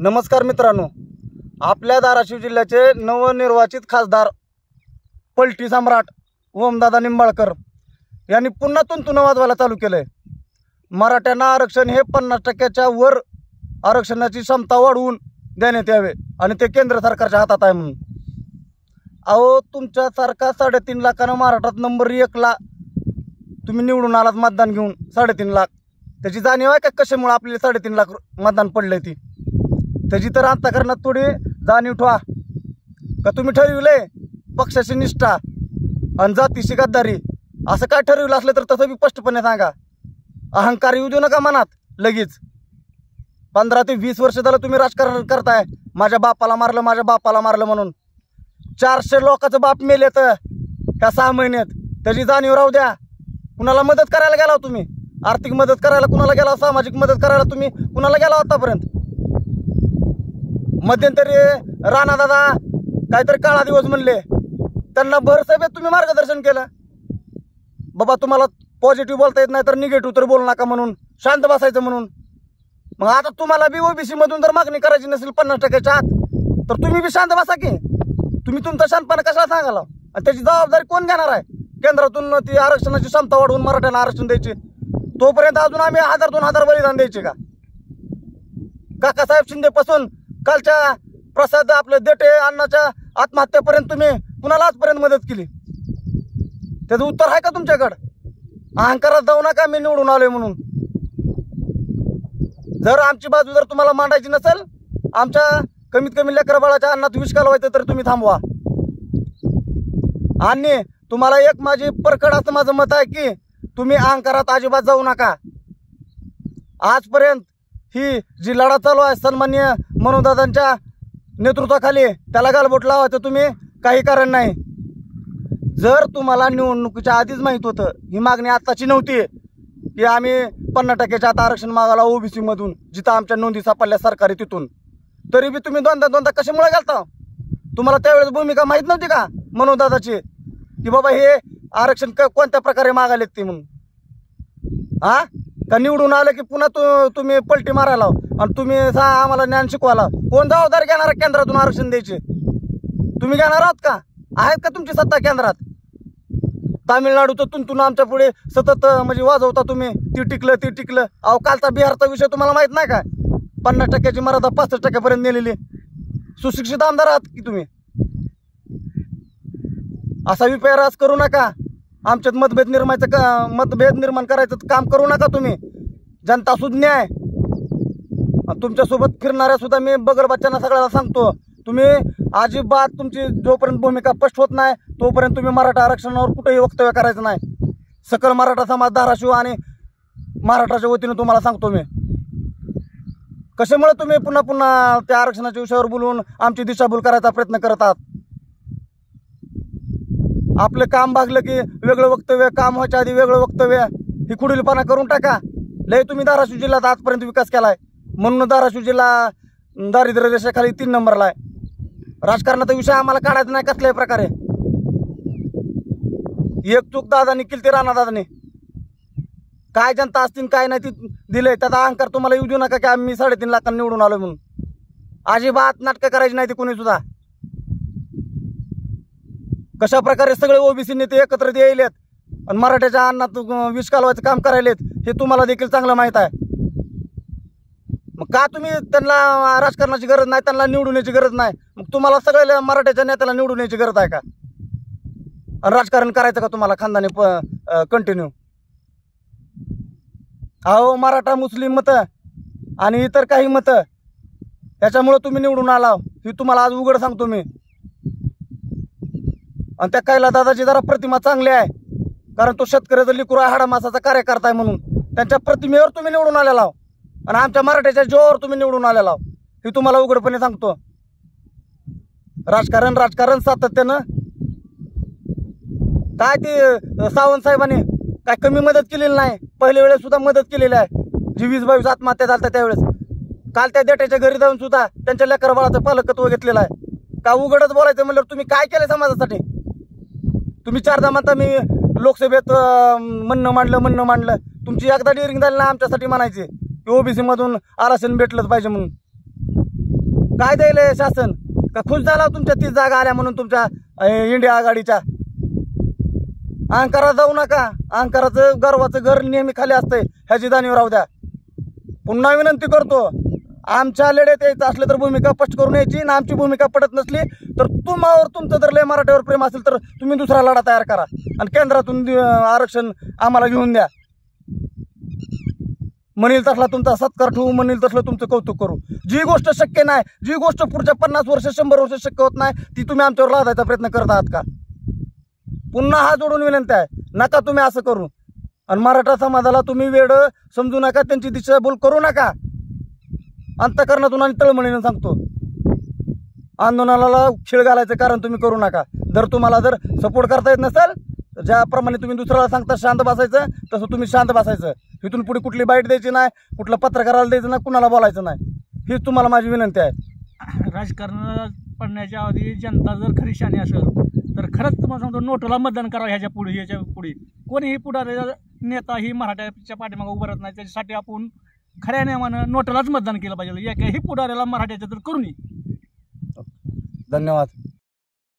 नमस्कार मित्रांनो, आपल्या धाराशिव जिल्ह्याचे नवनिर्वाचित खासदार पलटी सम्राट ओमदादा निंबाळकर यांनी पुन्हा तुंतुन वाजवायला चालू केलंय। मराठ्यांना आरक्षण हे 50% वर आरक्षणाची क्षमता वाढवून देण्यात यावे आणि ते केंद्र सरकारच्या हातात आहे म्हणून। अहो, तुमच्यासारखा 3.5 लाखानं महाराष्ट्रात नंबर 1 ला तुम्ही निवडून आलात मतदान घेऊन 3.5 लाख। त्याची जाणीव आहे का कशामुळे आपल्याला 3.5 लाख मतदान पडलंय ती? त्याची तर अंतःकरणात थोडी जाणीव ठेवा का तुम्ही ठरविले पक्षाची निष्ठा आणि जातीची गद्दारी। असं काय ठरविलं असलं तर तसं बी स्पष्टपणे सांगा। अहंकार येऊ देऊ नका मनात लगेच। 15 ते 20 वर्ष झालं तुम्ही राजकारण करताय, माझ्या बापाला मारलं म्हणून। 400 लोकांचं बाप मेले तर ह्या 6 महिन्यात, त्याची जाणीव राहू द्या। कुणाला मदत करायला गेला तुम्ही? आर्थिक मदत करायला कुणाला गेला? सामाजिक मदत करायला तुम्ही कुणाला गेला आतापर्यंत? मध्यंतरी राणादादा काहीतरी काळा दिवस म्हणले, त्यांना भरसभेत तुम्ही मार्गदर्शन केलं। बाबा, तुम्हाला पॉझिटिव्ह बोलता येत नाही तर निगेटिव्ह तर बोलू नका म्हणून, शांत बसायचं म्हणून। मग आता तुम्हाला बी ओबीसी मधून जर मागणी करायची नसेल 50%च्या आत, तर तुम्ही बी शांत बसा की। तुम्ही तुमचा शांतपणा कशाला सांगाला? आणि त्याची जबाबदारी कोण घेणार आहे? केंद्रातून ती आरक्षणाची क्षमता वाढवून मराठ्यांना आरक्षण द्यायची, तोपर्यंत अजून आम्ही 1000-2000 बलिदान द्यायचे का? काकासाहेब शिंदे पासून कालच्या प्रसाद आपले देटे अण्णाच्या आत्महत्येपर्यंत तुम्ही कुणाला आजपर्यंत मदत केली? त्याचं उत्तर आहे का तुमच्याकडं? अहंकारात जाऊ नका मी निवडून आलोय म्हणून। जर आमची बाजू जर तुम्हाला मांडायची नसेल, आमच्या कमीत कमी लेकरबाळाच्या अन्नात विष घालवायचं तर तुम्ही थांबवा। आणि तुम्हाला एक माझी परखड असं माझं मत आहे की तुम्ही अहंकारात अजिबात जाऊ नका। आजपर्यंत ही जी लढा चालू आहे सन्माननीय मनोजदादांच्या नेतृत्वाखाली, त्याला गालबोट लावायचं तुम्ही काही कारण नाही। जर तुम्हाला निवडणुकीच्या आधीच माहित होतं ही मागणी आत्ताची नव्हती की आम्ही 50%च्या आत आरक्षण मागायला ओबीसी मधून, जिथं आमच्या नोंदी सापडल्या सरकारी तिथून, तरी बी तुम्ही दोनदा कशामुळे गेलता? तुम्हाला त्यावेळेस भूमिका माहित नव्हती का मनोजदादाची की बाबा हे आरक्षण कोणत्या प्रकारे मागायला ते म्हणून? हा का निवडून आलं की पुन्हा तुम्ही पलटी मारायला आणि तुम्ही आम्हाला ज्ञान शिकवायला? कोण जबाबदारी घेणार केंद्रातून आरक्षण द्यायचे? तुम्ही घेणार आहात का? आहेत का तुमची सत्ता केंद्रात? तामिळनाडूचं तुंतुन आमच्या पुढे सतत म्हणजे वाजवता तुम्ही, ती टिकलं। अहो, कालचा बिहारचा विषय तुम्हाला माहित नाही का? 50%ची मर्यादा 65% नेलेली। सुशिक्षित आमदार आहात की तुम्ही? असा विपर्यास करू नका। आमच्यात मतभेद निर्माण करायचं काम करू नका तुम्ही। जनता सुज्ञ आहे। तुमच्यासोबत फिरणाऱ्या सुद्धा मी बगल बच्चांना सगळ्याला सांगतो, तुम्ही अजिबात तुमची जोपर्यंत भूमिका स्पष्ट होत नाही तोपर्यंत तुम्ही मराठा आरक्षणावर कुठेही वक्तव्य करायचं नाही। सकल मराठा समाज धाराशिव आणि महाराष्ट्राच्या वतीने तुम्हाला सांगतो मी। कशामुळे तुम्ही पुन्हा त्या आरक्षणाच्या विषयावर बोलून आमची दिशाभूल करायचा प्रयत्न करत आहात? आपलं काम भागलं की वेगळं वक्तव्य, काम व्हायच्या आधी वेगळं वक्तव्य, ही खुडीलपणा करून टाका। लय तुम्ही धाराशिव जिल्ह्यात आजपर्यंत विकास केलाय, म्हणून धाराशिव जिल्हा दारिद्र्य रेषेखाली 3 नंबरला आहे। राजकारणाचा विषय आम्हाला काढायचा नाही कसल्याही प्रकारे। एक चूक दादानी केली ती राणादादांनी, काय जनता असतील काय नाही ती दिले, त्याचा अहंकार तुम्हाला येऊ देऊ नका की आम्ही 3.5 लाखांनी निवडून आलो म्हणून। अजिबात नाटकं करायची नाही ती कोणी सुद्धा। कशा प्रकारे सगळे ओबीसी नेते एकत्र यायलेत आणि मराठ्याच्या अन्नात विष घालवायचं काम करायलेत हे तुम्हाला देखील चांगलं माहित आहे। मग का तुम्ही त्यांना राजकारणाची गरज नाही, त्यांना निवडून यायची गरज नाही, मग तुम्हाला सगळ्या मराठ्याच्या नेत्याला निवडून यायची गरज आहे का? आणि राजकारण करायचं का तुम्हाला खानदानी कंटिन्यू? अहो, मराठा मुस्लिम मतं आणि इतर काही मतं त्याच्यामुळे तुम्ही निवडून आला ही तुम्हाला आज उघड सांगतो मी। आणि त्या कैला दादाची जरा प्रतिमा चांगली आहे, कारण तो शेतकऱ्याचा लिकूर आहे, हाडामासाचा कार्यकर्ता आहे म्हणून त्यांच्या प्रतिमेवर तुम्ही निवडून आलेला आहो आणि आमच्या मराठ्याच्या जीवावर तुम्ही निवडून आलेला आहो हे तुम्हाला उघडपणे सांगतो। राजकारण सातत्यानं काय ते सावंत साहेबांनी काय कमी मदत केलेली नाही, पहिल्या वेळेस सुद्धा मदत केलेली आहे। जी 20-22 आत्महत्या झाल्या त्यावेळेस, काल त्या देट्याच्या घरी जाऊन सुद्धा त्यांच्या लेकरबाळाचं पालकत्व घेतलेलं आहे। का उघडच बोलायचं म्हणल्यावर तुम्ही काय केलं समाजासाठी? तुम्ही 4दा म्हणता मी लोकसभेत म्हणणं मांडलं, तुमची एकदा डिअरिंग झाली ना आमच्यासाठी म्हणायची की ओबीसी मधून आरक्षण भेटलंच पाहिजे म्हणून। काय द्यायलंय शासन? का खुश झाला तुमच्या 30 जागा आल्या म्हणून तुमच्या इंडिया आघाडीच्या? अहंकारात जाऊ नका. अहंकाराचं गर्वाचं घर नेहमी खाली असतंय, ह्याची जाणीव राहू द्या. पुन्हा विनंती करतो, आमच्या लढ्यात यायचं असलं तर भूमिका स्पष्ट करून यायची, ना आमची भूमिका पटत नसली तर तुम्हावर तुमचं जर लय मराठ्यावर प्रेम असेल तर तुम्ही दुसरा लढा तयार करा आणि केंद्रातून आरक्षण आम्हाला घेऊन द्या. म्हणील तसला तुमचा सत्कार ठेवू, म्हणील तसलं तुमचं कौतुक करू. जी गोष्ट शक्य नाही, जी गोष्ट पुढच्या 50 वर्ष 100 वर्ष शक्य होत नाही, ती तुम्ही आमच्यावर लादायचा प्रयत्न करत आहात का? पुन्हा हात जोडून विनंती आहे, नका तुम्ही असं करू. आणि मराठा समाजाला तुम्ही वेड समजू नका, त्यांची दिशाभूल करू नका. अंतःकरणातून आणि तळमळीने सांगतो, आंदोलनाला खीळ घालायचं कारण तुम्ही करू नका. जर तुम्हाला जर सपोर्ट करता येत नसेल तर ज्याप्रमाणे तुम्ही दुसऱ्याला सांगता शांत बसायचं, तसं तुम्ही शांत बसायचं. इथून पुढे कुठली बाईट द्यायची नाही, कुठलं पत्रकाराला द्यायचं नाही, कुणाला बोलायचं नाही. हीच तुम्हाला माझी विनंती आहे. राजकारणाला पडण्याच्या आधी जनता जर खरी शानी असेल तर खरंच तुम्हाला सांगतो, नोटाला मतदान करावं. ह्याच्या पुढे कोणीही पुढारी नेता ही मराठ्याच्या पाठीमागे उभं राहत नाही. त्याच्यासाठी आपण खऱ्या नियमानं नोटालाच मतदान केलं पाहिजे. एकाही पुढाऱ्याला मराठ्याच्या तर करू नये. धन्यवाद.